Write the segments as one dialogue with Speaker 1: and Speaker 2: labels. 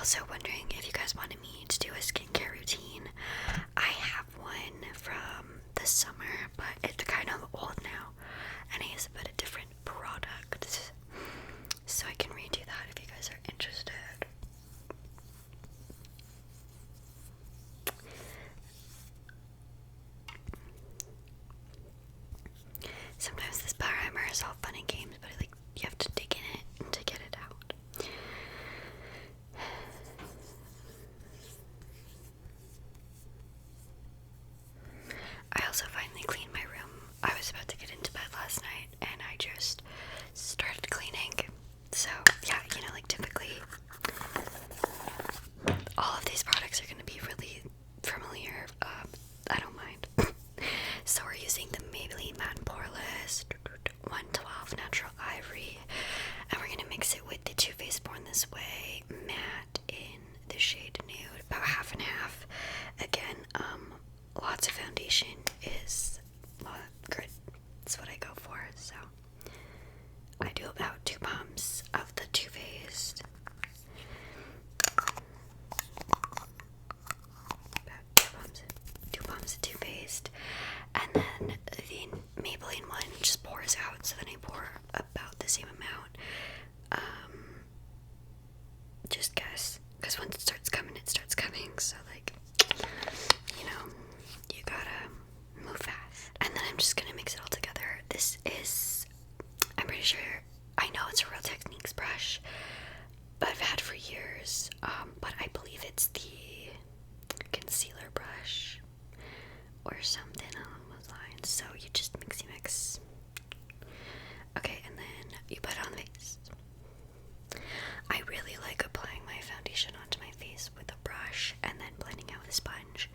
Speaker 1: also wondering if you guys wanted me to do a skincare routine. I have one from the summer, but it's kind of old now, and I use a bit of different products, so I can redo that if you guys are interested. Sometimes this primer is all fun and games, but like you have to dig in it to get it out. I also finally cleaned my room. I was about to get into bed last night and I just started cleaning. So yeah, you know, like typically all of these products are going to be really familiar. I don't mind. So we're using the Maybelline Matte Poreless 112 Natural Ivory, and we're going to mix it with the Too Faced Born This Way matte in the shade Nude, about half and half. Again, lots of foundation is good. That's what I go for. So I do about 2 pumps of the Too Faced. About 2 pumps of Too Faced. And then the Maybelline one just pours out, so then I pour about the same amount. Just guess, because once it starts coming, so like, you know, you gotta move fast. And then I'm just gonna mix it all together. This is, I'm pretty sure, I know it's a Real Techniques brush, but I've had for years, but I believe it's the concealer brush or something along those lines. So you just mix. Okay, and then you put it on the face. I really like applying my foundation onto my face with a brush and then blending out with a sponge.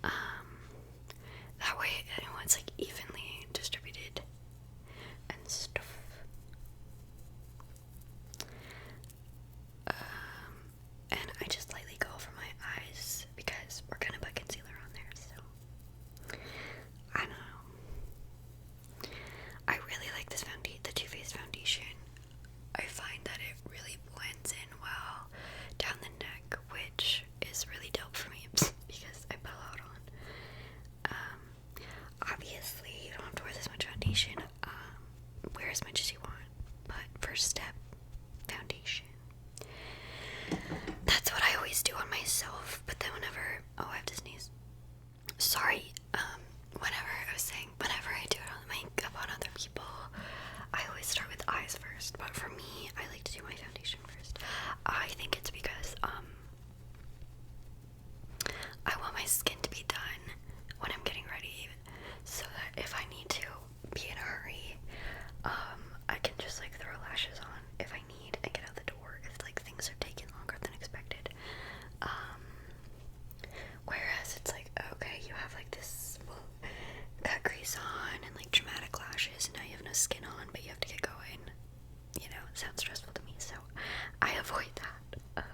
Speaker 1: That way, you know, it's like evenly distributed and stuff. And I just lightly go over my eyes because we're gonna put concealer on there, so I don't know. I really like this the Too Faced foundation. I find that it really blends in well down the neck, which is really dope for me because I pull out on. Obviously, you don't have to wear this much foundation. Wear as much as you want, but first step, foundation. That's what I always do on myself, but then whenever, I have to sneeze. Sorry, whenever I do it on makeup on other people, I always start with eyes first, but for me, I like to do my foundation first. I think it's because, I want my skin to be done when I'm getting ready, so that if I need to be in a hurry, I can just like throw lashes on if I need and get out the door if like things are taking longer than expected. Whereas it's like, okay, you have like this cut crease on and like dramatic lashes, and now you have no skin on, but you have to get going. You know, it sounds stressful to me, so I avoid that.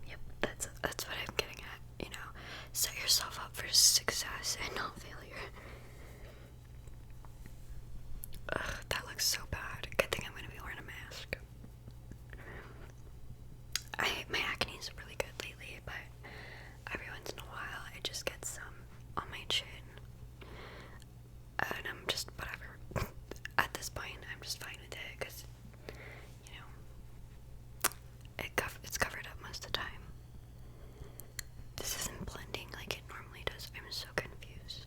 Speaker 1: Yep, that's what I'm getting at, you know. Set yourself up for success and not failure. Ugh, that looks so bad. Good thing I'm gonna be wearing a mask. My acne is really good lately, but every once in a while I just get some on my chin. And I'm just, whatever. At this point, I'm just fine with it, because, you know, it's covered up most of the time. This isn't blending like it normally does. I'm so confused.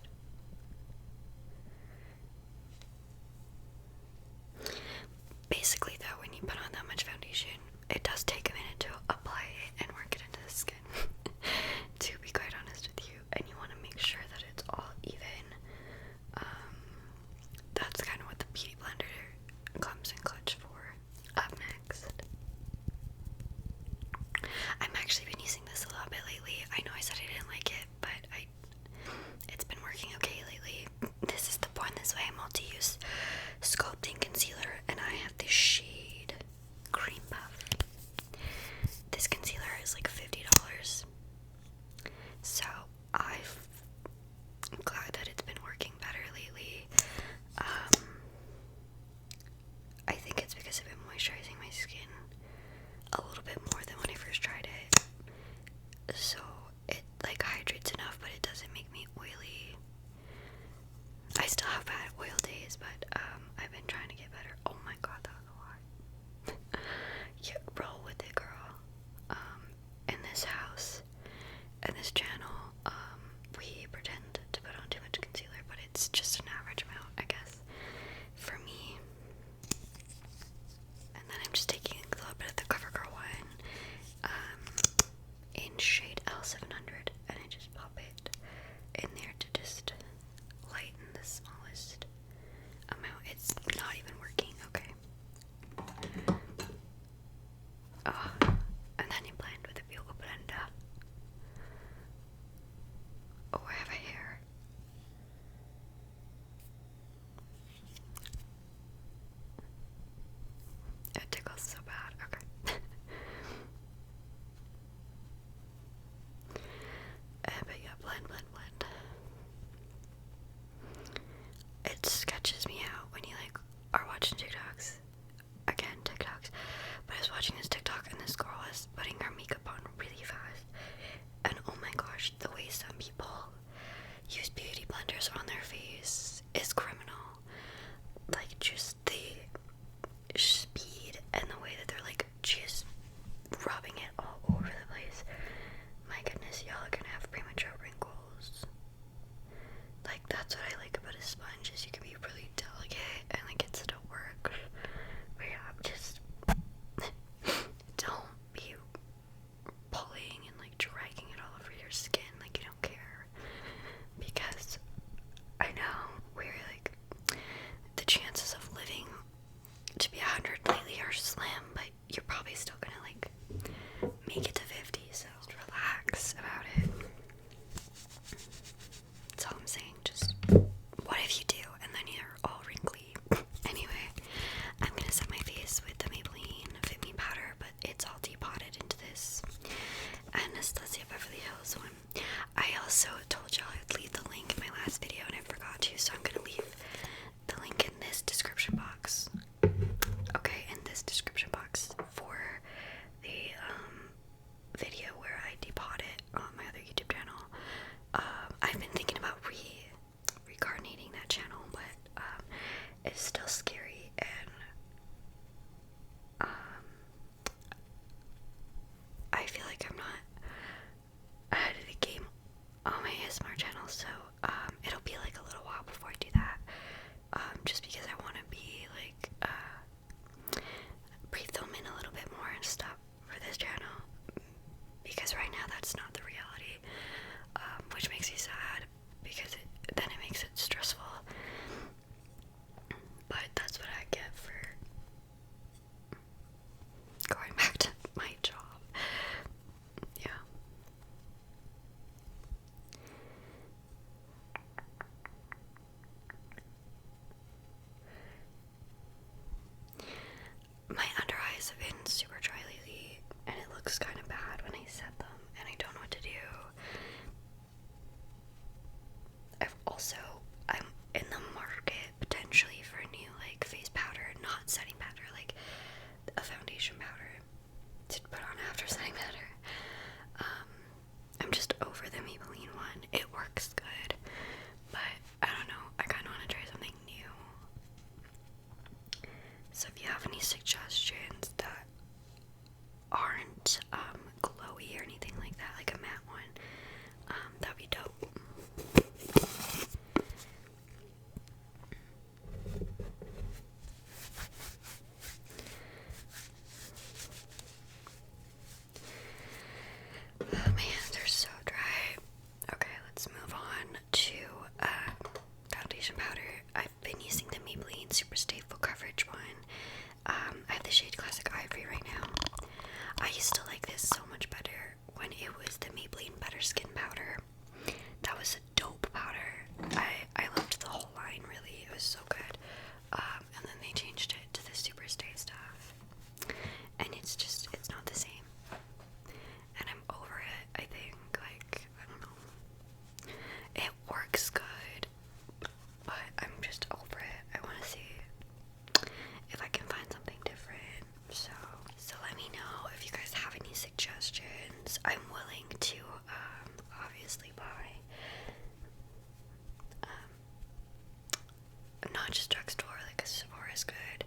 Speaker 1: not just drugstore, like a Sephora is good.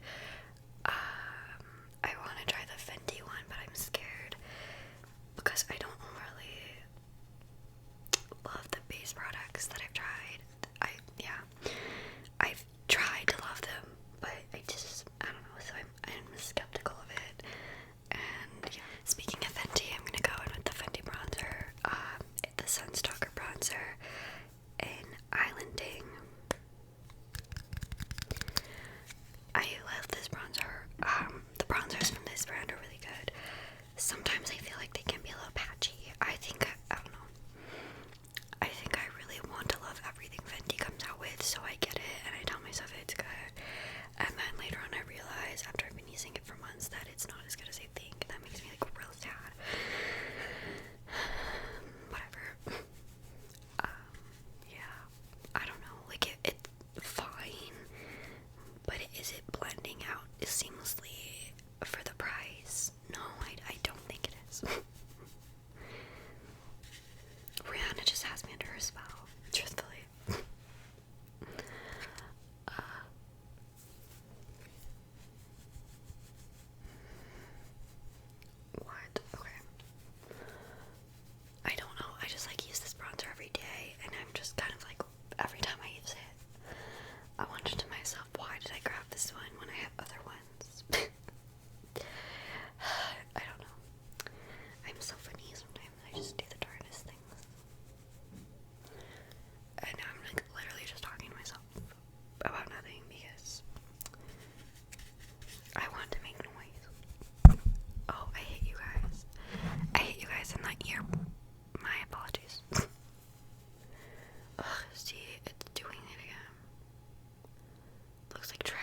Speaker 1: I want to try the Fenty one, but I'm scared because I don't really love the base products that I've tried. I've tried to love them, but I don't know, so I'm skeptical of it. And yeah, speaking of Fenty, I'm gonna go in with the Fenty bronzer, the Sunstalker bronzer in Islanding. I love this bronzer. The bronzers from this brand are really good. Sometimes I feel like they can be a little patchy. I don't know. I think I really want to love everything Fenty comes out with, so I get it, and I tell myself it's good. And then later on I realize, after I've been using it for months, that it's not as good as I think. That makes me like real sad. Whatever. Yeah. I don't know. Like it's fine, but is it blending out seamlessly for the price? No, I don't think it is. Rihanna just has me under her spell, truthfully. What? Okay. I don't know. I just like use this bronzer every day, and I'm just kind of like, every time I use it, I wonder to myself, why did I grab this one when I have other ones? I don't know. I'm so funny sometimes. I just do the darndest things. And now I'm like literally just talking to myself about nothing because I want to make noise. Oh, I hate you guys. I hate you guys in that ear. My apologies. Ugh, see, it's doing it again. Looks like trash.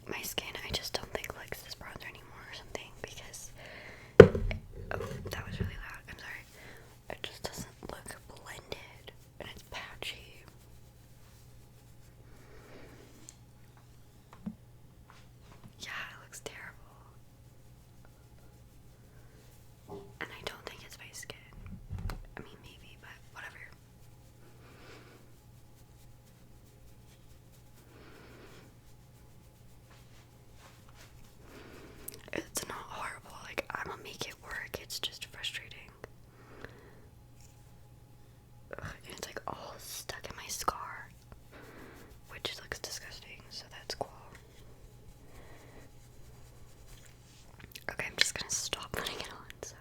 Speaker 1: My skin, I just don't think likes this bronzer anymore or something because oh, that was really loud. I'm sorry. It just doesn't look blended and it's patchy. Yeah, it looks terrible. And I don't think it's my skin. I mean, maybe, but whatever. It's not horrible. Like, I'm gonna make it work. It's just frustrating. Ugh, and it's like all stuck in my scar, which looks disgusting, so that's cool. Okay, I'm just gonna stop putting it on. So,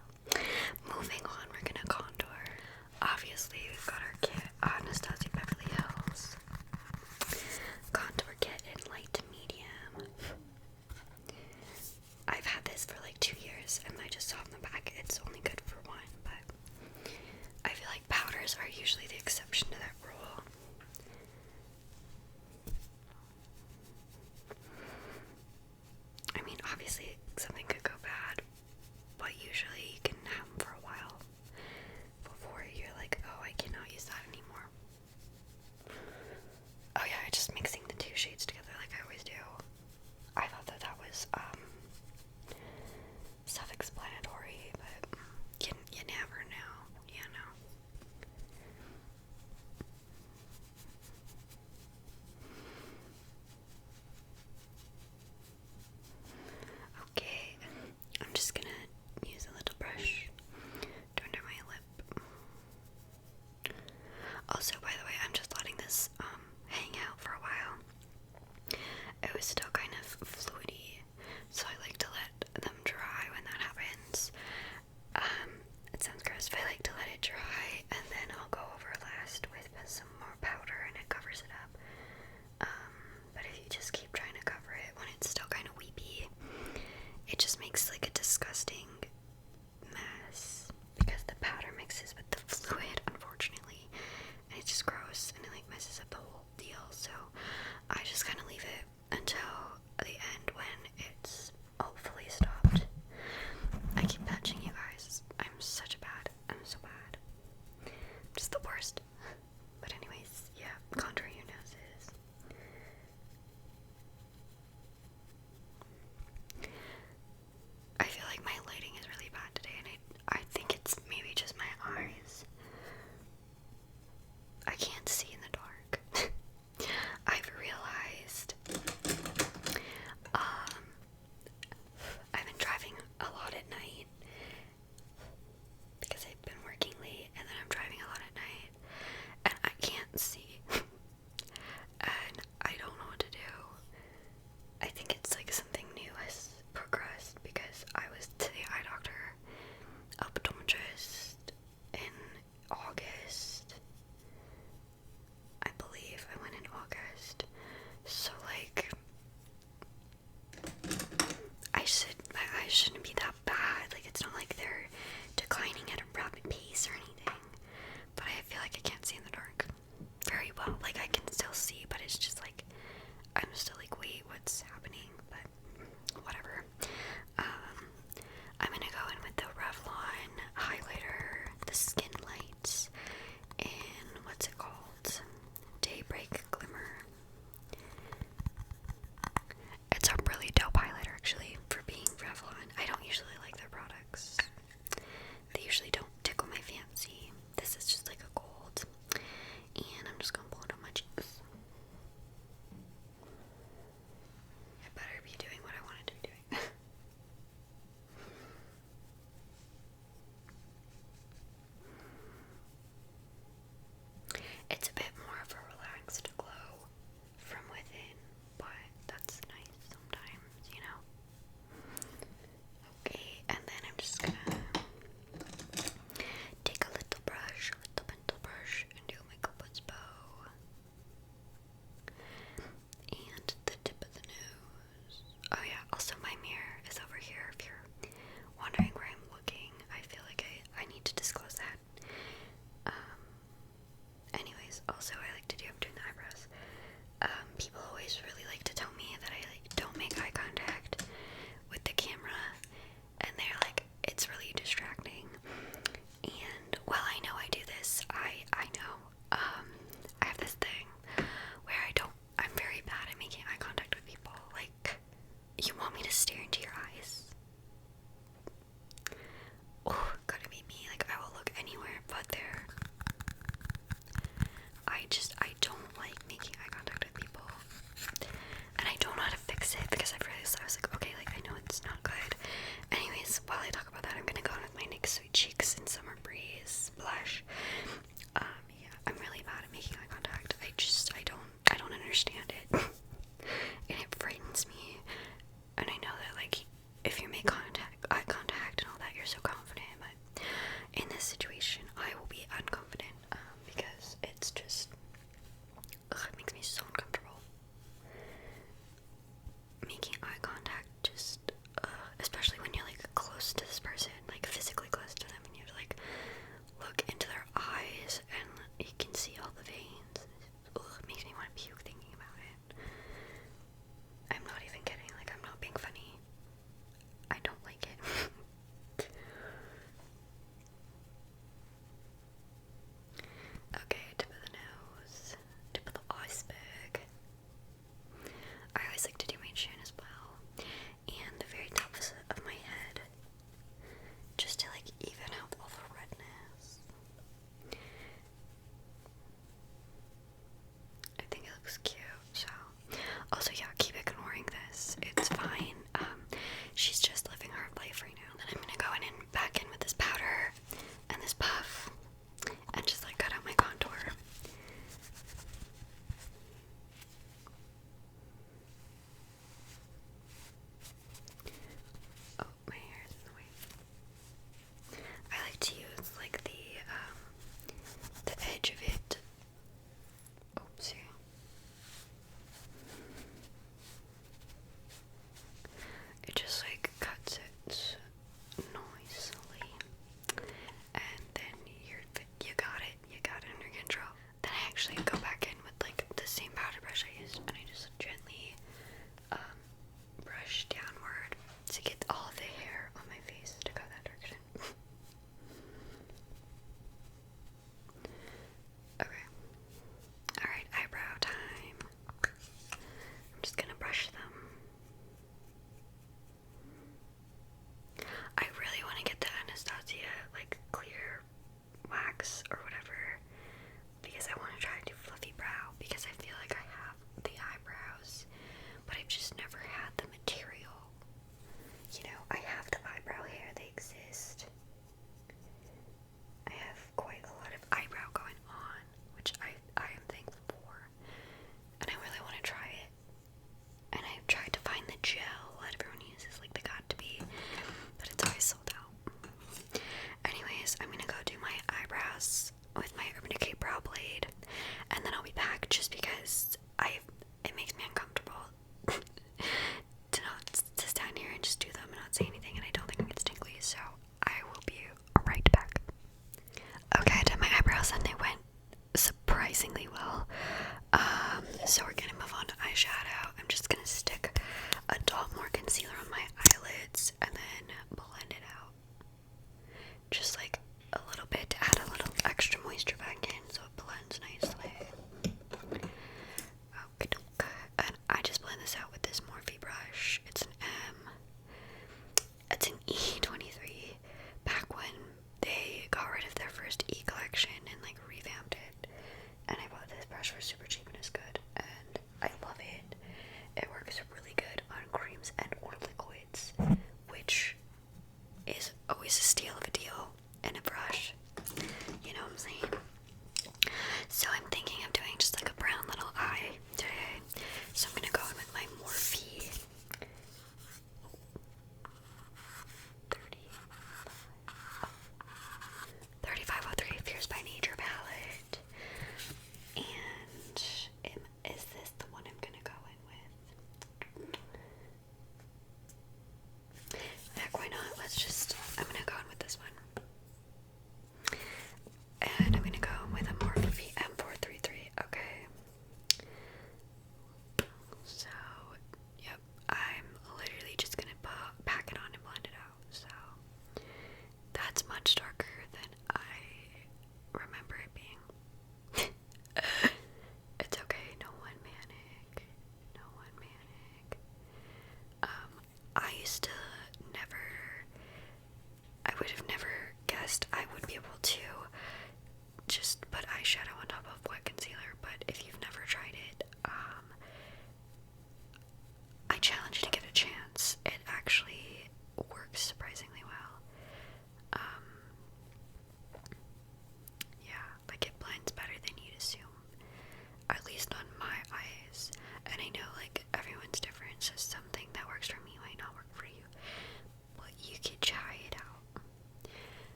Speaker 1: moving on, we're gonna contour. Obviously, we've got our kit, Anastasia Beverly Hills contour kit in light to medium. I've had this for like 2 years, and I just saw on the back it's only good for one, but I feel like powders are usually the exception to that rule. I mean, obviously something could go bad, but usually you can have them for a while before you're like, oh, I cannot use that anymore. Oh yeah, just mixing the two shades together like I always do. I thought that was self-explanatory, but you never know, you know. Okay, I'm just gonna use a little brush to under my lip. Also, by the way, I'm just letting this hang out for a while. It was still kind of fluidy, so I like to let them dry when that happens. It sounds gross, but I like to let it dry, and then I'll go over last with some more powder, and it covers it up. But if you just keep trying to cover it when it's still kind of weepy, it just makes like a disgusting mess, because the powder mixes with the fluid, unfortunately, and it's just gross, and it like messes up the whole deal. So I just kind of leave it until the end when it's hopefully stopped. I keep patching you guys. I'm so bad. Just the worst. But anyways, yeah, contour your noses. I feel like my lighting is really bad today, and I think it's maybe just my eyes. I can't see in the dark.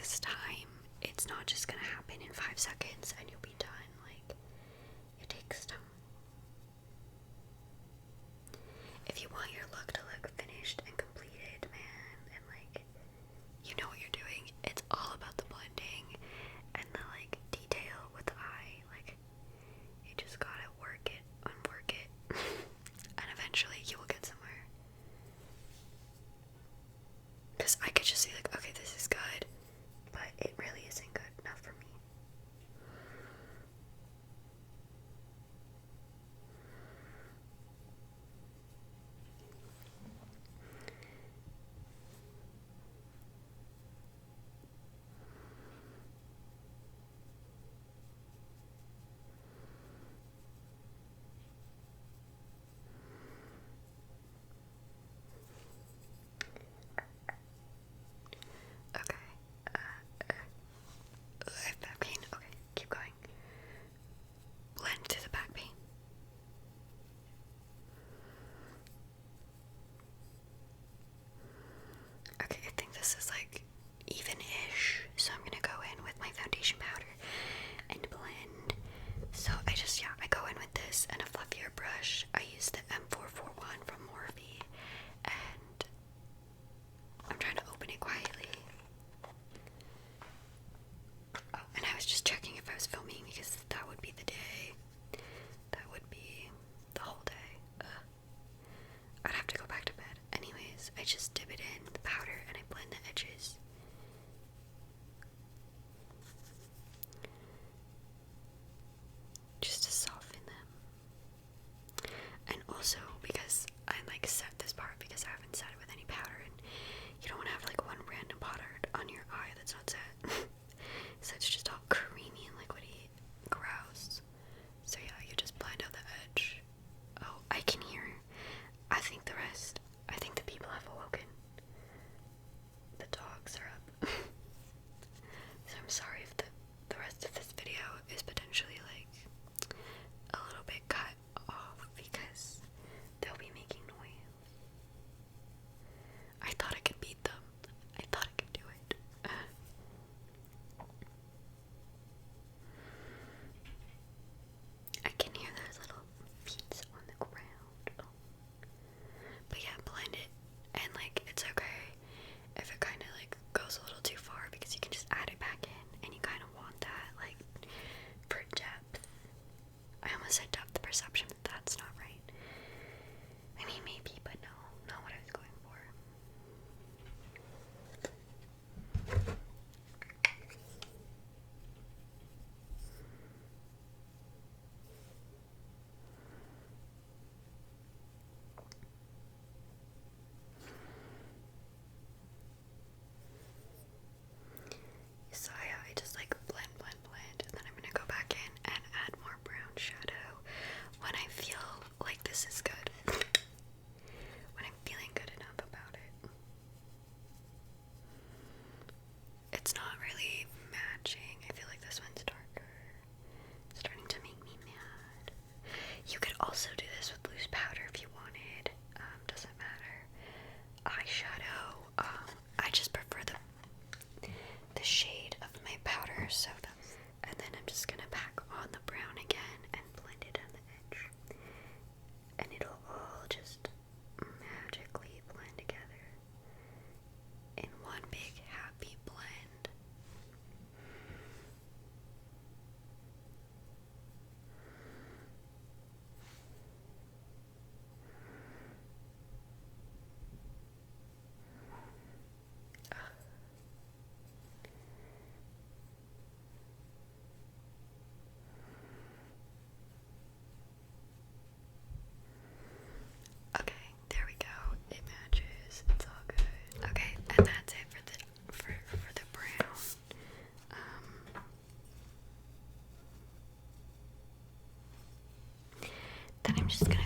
Speaker 1: takes time. It's not just gonna happen in 5 seconds and you'll be done. Like, it takes time. If you want your look to look finished and completed, man, and like, you know what you're doing, it's all about the blending and the like detail with the eye. Like, you just gotta work it, unwork it, and eventually you will get somewhere. Because I could just see like, okay, this is good, but it really isn't good enough for me. Okay. I have back pain. Okay, keep going. Blend to the back pain. Okay, I think this is like even-ish. So I'm gonna go in with my foundation powder and blend. So I go in with this and a fluffier brush. I use the M441 from Morphe, and I'm trying to open it quietly. Oh, and I was just checking if I was filming because that would be the day. That would be the whole day. I'd have to go back to bed. Anyways, I just dip it in the powder and I blend the edges. Just to soften them. And also because I like set this part because I haven't set it with any powder, and you don't want to have like one random powder on your eye that's not set. So it's just all creamy and liquidy. Gross. So yeah, you just blend out the edge. Oh, I can hear. I think the people have awoken. The dogs are up. So I'm sorry if the rest of this video is potentially like a little bit cut off because they'll be making noise. I thought I could beat them. I thought I could do it. I can hear those little feet on the ground. Oh. But yeah, blend it, and like, it's okay if it kind of like goes a little too far because you can just add it back in, and you kind of want that like for depth. I almost said depth perception, but that's not right. I mean, maybe, but no, not what I was going for. So yeah, I just like blend, and then I'm gonna go back in and add more brown shadow when I feel like this is good. When I'm feeling good enough about it. It's not really matching. I feel like this one's darker. It's starting to make me mad. You could also do this with loose powder if you wanted. Doesn't matter. Eyeshadow. I just prefer the shade of my powder, so that's, and then I'm just gonna pack on the brown again and blend it on the edge, and it'll all just magically blend together in one big happy blend. Okay, there we go. It matches. It's all good. Okay, and that's it for the brown. Then I'm just gonna